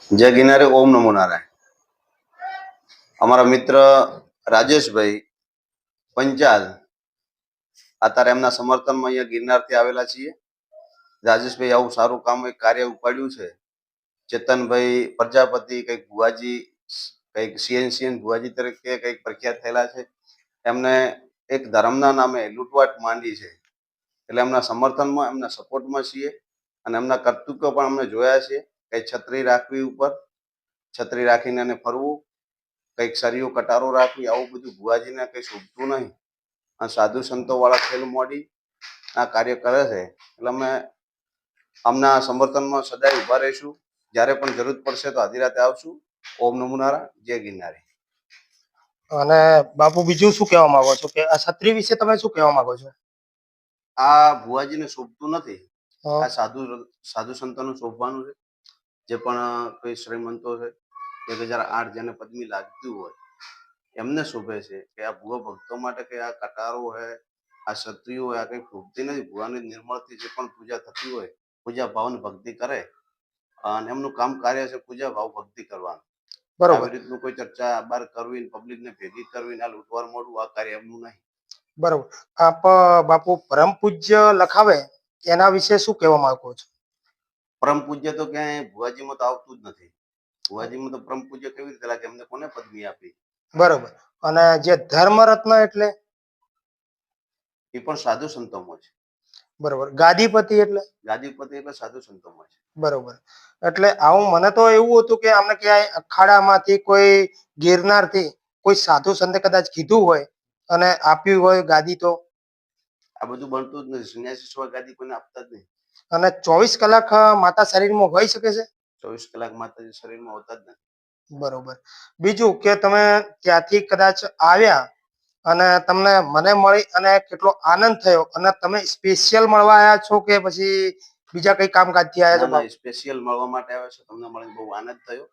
જય ગિરનારી, ઓમ નમો નારાયણ. અમારા મિત્ર રાજેશભાઈ પંચાલ અત્યારે એમના સમર્થનમાં અહીંયા ગિરનારથી આવેલા છીએ. રાજેશભાઈ આવું સારું કામ એક કાર્ય ઉપાડ્યું છે. ચેતનભાઈ પ્રજાપતિ કંઈક ભુવાજી, કંઈક સીએન ભુવાજી તરીકે કંઈક પ્રખ્યાત થયેલા છે. એમને એક ધર્મના નામે લૂંટવાટ માંડી છે. એટલે એમના સમર્થનમાં, એમના સપોર્ટમાં છીએ અને એમના કર્તૃત્વ પણ અમને જોયા છે. કંઈ છત્રી રાખવી ઉપર, છત્રી રાખીને એને ફરવું, કંઈક સરીઓ કટારો રાખવી, આવું બધું ભુવાજીને કંઈ શોભતું નહીં. અને સાધુ સંતો વાળા ખેલ મોડી આ કાર્ય કરે છે. એટલે અમે આમના સમર્થનમાં સદાય ઉભા રહીશું. જ્યારે પણ જરૂર પડશે તો આધી રાતે આવશું. ઓમ નમો નારાયણ, જય ગિરનારી. અને બાપુ બીજું શું કહેવા માંગો છો કે આ છત્રી વિશે તમે શું કહેવા માંગો છો? આ ભુવાજીને શોભતું નથી. આ સાધુ સંતોનું શોભવાનું છે. જે પણ કોઈ શ્રીમંતો છે, 2008 જેને પદવી લાગતી હોય એમને શોભે છે કે આ ભુવા ભક્તો માટે કે આ કટારો હોય, આ ક્ષત્રિયો હોય, આ કઈ શોભતી નથી. ભુવાની નિર્મળથી જે પણ પૂજા થતી હોય, પૂજા ભાવન ભક્તિ કરે અને એમનું કામ કાર્ય છે પૂજા ભાવ ભક્તિ કરવાનું. બરોબર. આવી રીતનું કોઈ ચર્ચા બહાર કરવી, પબ્લિકને ભેગી કરવી, આ લૂંટવાર મોડું આ કાર્ય એમનું નહીં. બરોબર. આપ બાપુ પરમ પૂજ્ય લખાવે એના વિશે શું કહેવા માંગો છો? પરમ પૂજ્ય તો ક્યાંય ભુવાજીમાં તો આવતું જ નથી. ભુવાજીમાં તો પરમ પૂજ્ય કેવી રીતે લાગે? એમને કોને પદવી આપી? બરોબર. અને જે ધર્મ રત્ન એટલે એ પણ સાધુ સંતોમાં છે. બરોબર. ગાદીપતિ એટલે ગાદીપતિ એટલે સાધુ સંતોમાં છે. બરોબર. એટલે આવું મને તો એવું હતું કે આમને ક્યાંય અખાડામાંથી કોઈ ગિરનારથી કોઈ સાધુ સંતે કદાચ કીધું હોય અને આપ્યું હોય ગાદી તો આ બધું બનતું જ નથી. સંન્યાસી સિવાય ગાદી કોઈને આપતા જ નહીં. અને 24 કલાક માતા શરીરમાં હોઈ શકે છે? 24 કલાક માતાજી શરીરમાં હોતા જ નથી. બરોબર. બીજું કે તમે ત્યાંથી કદાચ આવ્યા અને તમને મને મળી અને કેટલો આનંદ થયો અને તમે સ્પેશિયલ મળવા આવ્યા છો કે પછી બીજા કઈ કામકાજથી આવ્યા છો? સ્પેશિયલ મળવા માટે આવ્યા છો. તમને મળીને બહુ આનંદ થયો.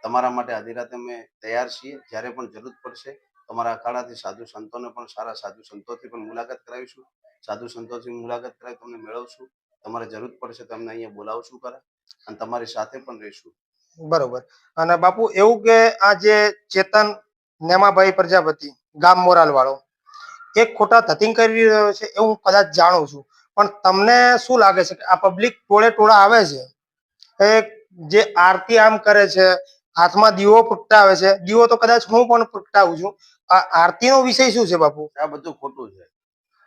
તમારા માટે આધી રાતે અમે તૈયાર છીએ. જ્યારે પણ જરૂર પડશે તમારા અખાડાથી સાધુ સંતોને પણ, સારા સાધુ સંતોથી પણ મુલાકાત કરાવીશું. સાધુ સંતોથી મુલાકાત કરાવી તમને મેળવશું. તમારે જરૂર પડશે તો અમને અહીંયા બોલાવશું ખરા અને તમારી સાથે પણ રહીશું. બરોબર. અને બાપુ એવું કે આ જે ચેતન નેમાભાઈ પ્રજાપતિ ગામ મોરાલ વાળો એક ખોટા ધતિંગ કરી રહ્યો છે એવું કદાચ જાણું છું, પણ તમને શું લાગે છે કે આ પબ્લિક ટોળે ટોળા આવે છે એ જે આરતી આમ કરે છે, હાથમાં દીવો પ્રગટાવે છે, દીવો તો કદાચ હું પણ પ્રગટાવું છું, આ આરતીનો વિષય શું છે બાપુ? આ બધું ખોટું છે.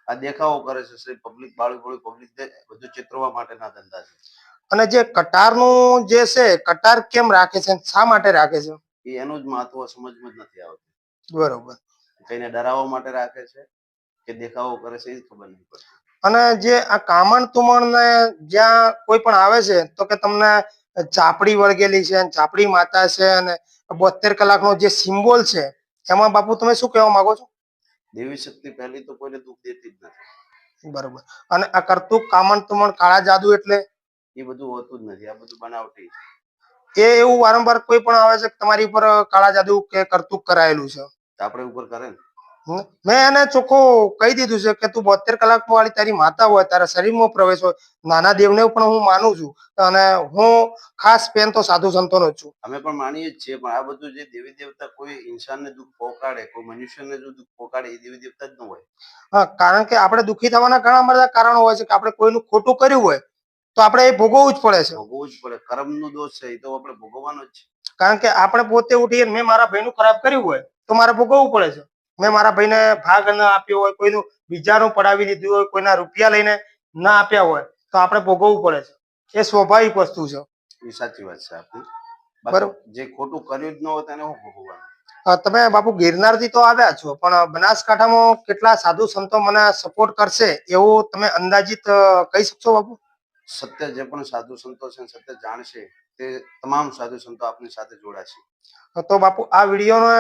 આ દેખાવો કરે છે. પબ્લિક બાળું પબ્લિક બધું ચિતરવા માટેના ધંધા છે. અને જે કટારનું જે છે, કટાર કેમ રાખે છે, શા માટે રાખે છે? એનું જ મહત્વ સમજમાં જ નથી આવતું. બરોબર. કઈને ડરાવવા માટે રાખે છે કે દેખાવો કરે છે એ ખબર નહીં પડતી. અને જે આ કામણ તુમણ ને જ્યાં કોઈ પણ આવે છે તો કે તમને ચાપડી વળગેલી છે, ચાપડી માતા છે અને 72 કલાકનો જે સિમ્બોલ છે એમાં બાપુ તમે શું કહેવા માંગો છો? દેવી શક્તિ પહેલી તો કોઈને દુઃખ દેતી જ નથી. બરોબર. અને આ કરતું કામણ તુમણ કાળા જાદુ એટલે એ બધું હોતું જ નથી. આ બધું બનાવટી છે. એ એવું વારંવાર કોઈ પણ આવે છે કે તમારી ઉપર કાળા જાદુ કે કરતું કરાયેલું છે? આપણે ઉપર કરે ને. મેં એને ચોખ્ખું કહી દીધું છે કે તું 72 કલાક વાળી તારી માતા હોય, તારા શરીરમાં પ્રવેશ હોય, નાના દેવને પણ હું માનું છું અને હું ખાસ પેન તો સાધુ સંતોનો જ છું. અમે પણ માનીએ જ છીએ, પણ આ બધું જે દેવી દેવતા કોઈ ઇન્સાનને દુઃખ પહોંચાડે, કોઈ મનુષ્યને જો દુઃખ પહોંચાડે એ દેવી દેવતા જ ન હોય. હા, કારણ કે આપણે દુઃખી થવાના ઘણા બધા કારણો હોય છે કે આપણે કોઈનું ખોટું કર્યું હોય તો આપણે એ ભોગવવું જ પડે છે. ભોગવવું જ પડે. કર્મનો દોષ છે એ તો આપણે ભોગવવાનો જ છે. કારણ કે આપણે પોતે ઉઠીએ મેં મારા ભાઈનું ખરાબ કર્યું હોય તો મારે ભોગવવું પડે છે. મેં મારા ભાઈને ભાગ ન આપ્યો હોય, કોઈનું બીજાનું પડાવી લીધું હોય, કોઈના રૂપિયા લઈને ના આપ્યા હોય તો આપણે ભોગવવું પડે છે. એ સ્વાભાવિક વસ્તુ છે. એ સાચી વાત છે આપની. બરોબર. જે ખોટું કર્યું જ ન હોય તેને હું ભોગવવાનું. તમે બાપુ ગિરનારથી તો આવ્યા છો, પણ બનાસકાંઠામાં કેટલા સાધુ સંતો મને સપોર્ટ કરશે એવું તમે અંદાજિત કહી શકશો બાપુ? સત્ય જે પણ સાધુ સંતો છે, સત્ય જાણશે તે તમામ સાધુ સંતો આપની સાથે જોડાશે. તો બાપુ આ વિડીયોને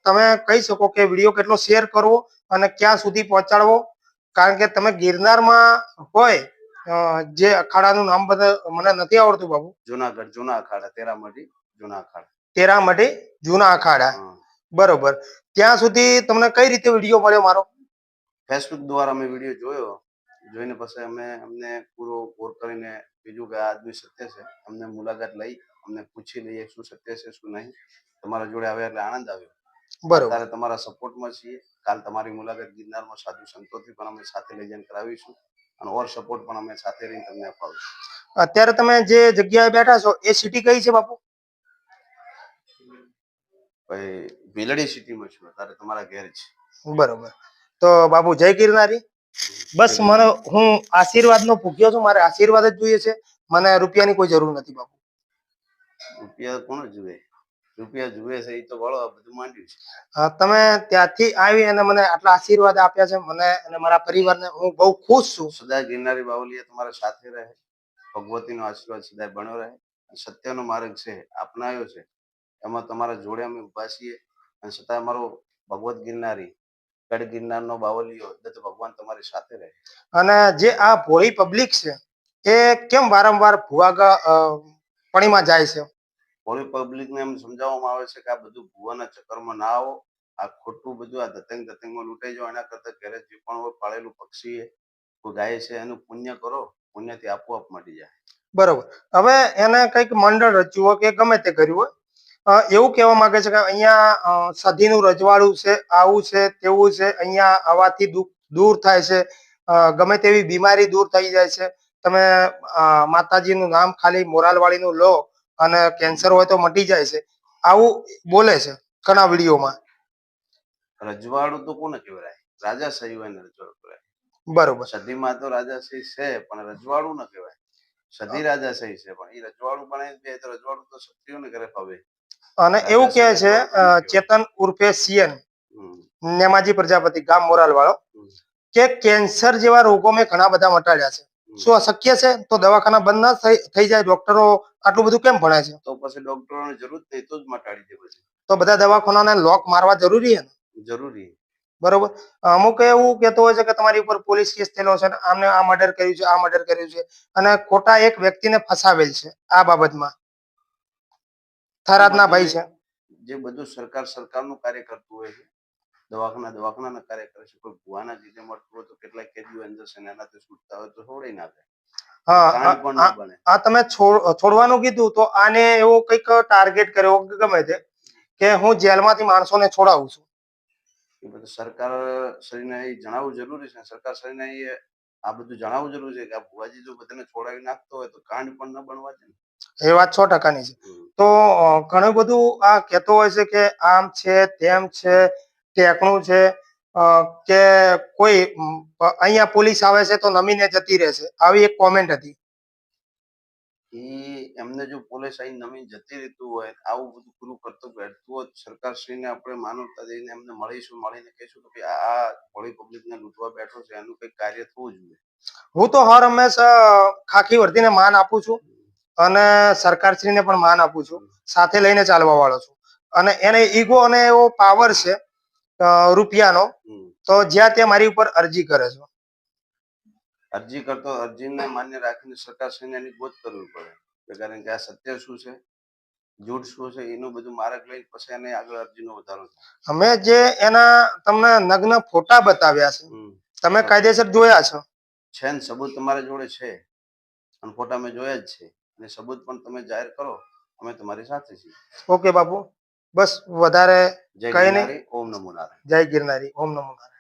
તમે કહી શકો કે વિડીયો કેટલો શેર કરવો અને ક્યાં સુધી પહોંચાડવો? કારણ કે તમે ગિરનારમાં હોય જે અખાડાનું નામ બધા મને નથી આવડતું બાપુ. જુનાગઢ જૂના અખાડા, તેરામઢી જૂના અખાડા. તેરામઢી જૂના અખાડા. બરોબર. ત્યાં સુધી તમને કઈ રીતે વિડીયો મળ્યો મારો? ફેસબુક દ્વારા મેં વિડીયો જોયો. જોઈને પછી અમે અમને પૂરો ગોર કરીને બીજું કે આ આદમી સત્ય છે, અમને મુલાકાત લઈ અમને પૂછી લઈએ શું સત્ય છે શું નહીં. તમારા જોડે આવ્યા એટલે આનંદ આવ્યો. બરોબર. અત્યારે તમારા સપોર્ટમાં છીએ. કાલ તમારી મુલાકાત ગિરનારમાં સાધુ સંતોથી પણ અમે સાથે લઈ જઈને કરાવીશું અને ઓર સપોર્ટ પણ અમે સાથે રહીને તમને અપાવીશું. અત્યારે તમે જે જગ્યાએ બેઠા છો એ સિટી કઈ છે બાપુ? ભાઈ ભીલડી સિટીમાં છું, અત્યારે તમારા ઘેર છે. બરોબર. તો બાપુ જય ગિરનારી. બસ મને હું આશીર્વાદનો ભૂખ્યો છું, મારે આશીર્વાદ જ જોઈએ છે, મને રૂપિયાની કોઈ જરૂર નથી બાપુ. રૂપિયા કોણ જુએ? રૂપિયા જુએ છે એ તો વળો આ બધું માંડ્યું છે. તમે ત્યાંથી આવી અને મને આટલા આશીર્વાદ આપ્યા છે, મને અને મારા પરિવારને હું બહુ ખુશ છું. સદા ગિરનારી બાવલીએ તમારા સાથે રહે, ભગવતીનો આશીર્વાદ સદાય બન્યો રહે. સત્યનો માર્ગ છે અપનાવ્યો છે, એમાં તમારા જોડે અમે ઉભા છીએ અને છતાં અમારો ભગવત ગિરનારી ગઢ ગિરનારનો બાવલીઓ દત્ત ભગવાન તમારી સાથે રહે. અને જે આ ભોળી પબ્લિક છે એ કેમ વારંવાર ભુવા પાણીમાં જાય છે? ભોળી પબ્લિકને એમ સમજાવવામાં આવે છે કે આ બધું ભુવાના ચક્કરમાં ના આવો, આ ખોટું બધું આ ધતંગમાં લૂંટાઈ જાઓ, એના કરતા ઘરે જે પણ હોય પાળેલું પક્ષી છે કોઈ ગાય છે એનું પુણ્ય કરો, પુણ્યથી આપોઆપ મળી જાય. બરોબર. હવે એને કંઈક મંડળ રચ્યું હોય કે ગમે તે કર્યું હોય, એવું કહેવા માંગે છે કે અહીંયા સધીનું રજવાડું છે, આવું છે તેવું છે, અહીંયા આવવાથી દૂર થાય છે, ગમે તેવી બીમારી દૂર થઈ જાય છે. તમે માતાજીનું નામ ખાલી મોરાલવાળીનું લો અને કેન્સર હોય તો મટી જાય છે, આવું બોલે છે ઘણા વિડીયોમાં. રજવાડું તો કોને કહેવાય? રાજાશાહી હોય ને રજવાડું કહેવાય. બરોબર. સદીમાં તો રાજાશાહી છે પણ રજવાડું ન કહેવાય. સદી રાજાશાહી છે પણ એ રજવાડું પણ બે તો રજવાડું તો ક્ષત્રિયોને ઘરે ફાવે. અને એવું કહે છે ચેતન ઉર્ફે સીએન નેમાજી પ્રજાપતિ ગામ મોરાલ વાળો કે કેન્સર જેવા રોગો મેં ઘણા બધા મટાડ્યા છે. શું અશક્ય છે? તો દવાખાના બંધ ના થઈ જાય? ડોક્ટરો આટલું બધું કેમ ભણે છે? તો પછી ડોક્ટરોની જરૂર નહીં તો જ મટાડી દે પછી. તો બધા દવાખાનાને લોક મારવા જરૂરી છે ને? જરૂરી. બરોબર. અમુક એવું કહેતો હોય છે કે તમારી ઉપર પોલીસ કેસ થયેલો છે, આમને આ મર્ડર કર્યું છે, આ મર્ડર કર્યું છે, અને ખોટા એક વ્યક્તિને ફસાવેલ છે આ બાબતમાં. થરાદના ભાઈ છે. જે બધું સરકારનું કાર્ય કરતું હોય છે, દવાખાના કાર્ય કરે છે. કોઈ ભુવાના જીતે મળતું હોય તો કેટલાક કેદીઓ અંદર છે એનાથી છૂટતા હોય તો છોડી નાખે. હા, તમે છોડવાનું કીધું તો આને એવો કંઈક ટાર્ગેટ કર્યો કે ગમે તે કે હું જેલમાંથી માણસોને છોડાવું છું. એ બધું સરકાર શ્રીને એ જણાવવું જરૂરી છે. સરકાર શ્રીને આ બધું જણાવવું જરૂરી છે કે આ ભુવાજી જો બધાને છોડાવી નાખતો હોય તો કાંડ પણ ન બનવા દે. એ વાત 100%ની છે. તો ઘણું બધું આ કહેતો હોય છે કે આમ છે તેમ છે, ટેકણું છે, કે કોઈ અહીંયા પોલીસ આવે છે તો નમીને જતી રહેશે, આવી એક કોમેન્ટ હતી. એમને જો પોલીસ અહીં નમીન જતી રહેતું હોય, આવું બધું પૂરું કરતું બેઠતું હોય, સરકારશ્રીને આપણે માનવતા દઈને એમને મળીને કહીશું કે આ ભોળી પબ્લિકને લૂંટવા બેઠો છે, એનું કંઈક કાર્ય થવું જોઈએ. હું તો હર હંમેશ ખાખી વર્દીને માન આપું છું અને સરકારશ્રીને પણ માન આપું છું, સાથે લઈને ચાલવા વાળો છું. અને એને ઈગો અને એવો પાવર છે રૂપિયાનો, તો જ્યાં ત્યાં મારી ઉપર અરજી કરે છે. અરજી કરતો અરજીને માન્ય રાખીને સરકારશ્રીને એની ગોત કરવી પડે, કારણ કે આ સત્ય શું છે, જૂઠ શું છે, એનું બધું માર્ગ લઈ પછી એને આગળ અરજીનો વધારો થાય. અમે જે એના તમને નગ્ન ફોટા બતાવ્યા છે, તમે કાયદેસર જોયા છો? છે ને, સબૂત તમારા જોડે છે અને ફોટા મેં જોયા જ છે અને સબૂત પણ તમે જાહેર કરો, અમે તમારી સાથે છીએ. ઓકે બાપુ, બસ વધારે જય ગિરનારી, ઓમ નમો નારાયણ. જય ગિરનારી, ઓમ નમો નારાયણ.